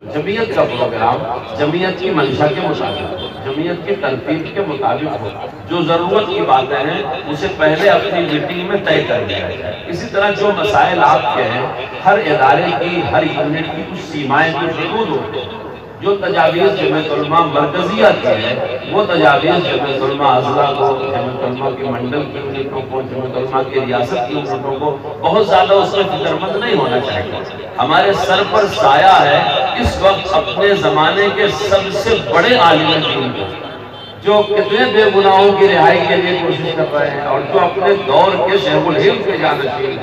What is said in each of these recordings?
جمعیت کا پروگرام جمعیت کی منشا کے مطابق، جمعیت کی ترتیب کے مطابق ہو، جو ضرورت کی باتیں ہیں اسے پہلے اپنی میٹنگ میں طے کر دیا جائے۔ اسی طرح جو مسائل آپ کے ہیں، ہر ادارے کی، ہر یونٹ کی کچھ سیمائیں، کچھ حدود ہوتے ہیں۔ جو تجاویز جمعیت علماء مرکزیہ کی ہے، وہ تجاویز جمعیت علماء اضلاع کو، جمعیت علماء کی منڈل کی یونٹوں کو، جمعیت علماء کی ریاست کی یونٹوں کو بہت زیادہ اس میں فکر مند نہیں ہونا چاہیے۔ ہمارے سر پر سایہ ہے اس وقت اپنے زمانے کے سب سے بڑے عالم دین کو، جو کتنے بے گناہوں کی رہائی کے لیے کوشش کر رہے ہیں، اور جو اپنے دور کے شیخ الہند کے جانشین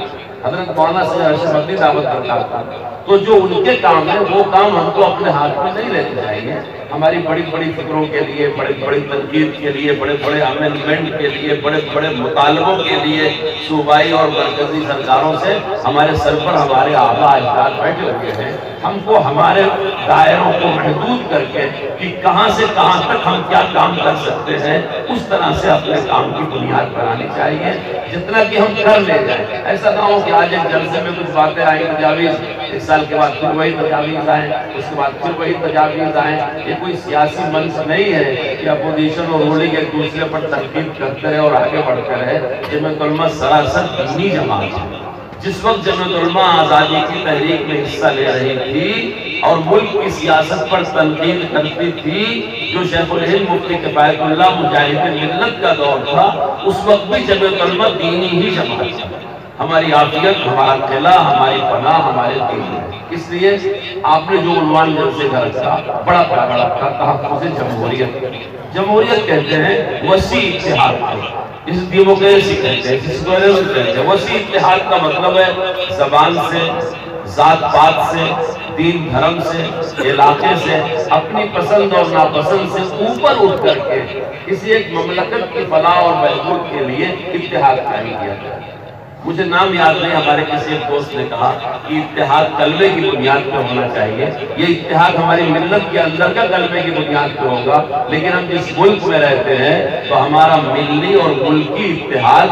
حضرت مولانا سید ارشد اپنی دعوت کرتا تھا، تو جو ان کے کام ہیں وہ کام ہم کو اپنے ہاتھ میں نہیں لینے چاہیے۔ ہماری بڑی بڑی فکروں کے لیے، بڑی بڑی تنقید کے لیے، بڑے بڑے امینڈمنٹ کے لیے، بڑے بڑے مطالبوں کے لیے صوبائی اور مرکزی سرکاروں سے ہمارے سر پر ہمارے آباء اجداد بیٹھے ہوئے ہیں۔ ہم کو ہمارے دائروں کو محدود کر کے کہ کہاں سے کہاں تک ہم کیا کام کر سکتے ہیں، اس طرح سے اپنے کام کی بنیاد بنانی چاہیے، جتنا کہ ہم کر لے جائیں۔ ایسا نہ ہو کہ آج ایک جلسے میں کچھ باتیں آئیں، تجاویز، ایک سال کے بعد پھر وہی تجاویز آئیں، اس کے بعد پھر وہی تجاویز آئیں۔ یہ کوئی سیاسی منچ نہیں ہے کہ اپوزیشن اور رولنگ ایک دوسرے پر تنقید کرتے رہے اور آگے بڑھتے رہے۔ جمعیت علماء سراسر دینی جماعت ہے۔ جس وقت جمعیت علماء آزادی کی تحریک میں حصہ لے رہی تھی اور ملک کی سیاست پر تنقید کرتی تھی، جو شیخ الہند مفتی کفایت اللہ مجاہد ملت کا دور تھا، اس وقت بھی جمعیت علماء دینی ہی جماعت ہے۔ ہماری عافیت، ہمارا قلعہ، ہماری پناہ، ہمارے دین ہے۔ اس لیے آپ نے جو عنوان جلسے کا رکھا، بڑا پیارا رکھا، تحفظ جمہوریت۔ جمہوریت کہتے ہیں وسیع اتحاد کو، اس ڈیموکریسی کہتے ہیں، جس کو کہتے ہیں۔ وسیع اتحاد کا مطلب ہے زبان سے، ذات پات سے، دین دھرم سے، علاقے سے، اپنی پسند اور ناپسند سے اوپر اٹھ کر کے کسی ایک مملکت کی فلاح اور بہبود کے لیے اتحاد قائم کیا جائے۔ مجھے نام یاد نہیں، ہمارے کسی ایک دوست نے کہا کہ اتحاد کلمے کی بنیاد پہ ہونا چاہیے۔ یہ اتحاد ہماری ملت کے اندر کا کلمے کی بنیاد پہ ہوگا، لیکن ہم جس ملک میں رہتے ہیں تو ہمارا ملی اور ملکی اتحاد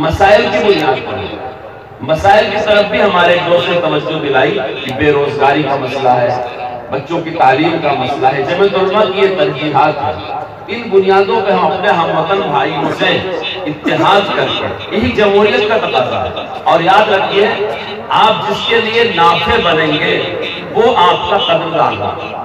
مسائل کی بنیاد پر ہوگا۔ مسائل کی طرف بھی ہمارے ایک دوست نے توجہ دلائی کہ بے روزگاری کا مسئلہ ہے، بچوں کی تعلیم کا مسئلہ ہے۔ جمعیت علماء کی یہ ترجیحات ہیں، ان بنیادوں پہ ہم اپنے ہم وطن بھائیوں سے اتحاد کر، یہی جمہوریت کا تقاضا ہے۔ اور یاد رکھیے، آپ جس کے لیے نافع بنیں گے وہ آپ کا قدردان ہوگا۔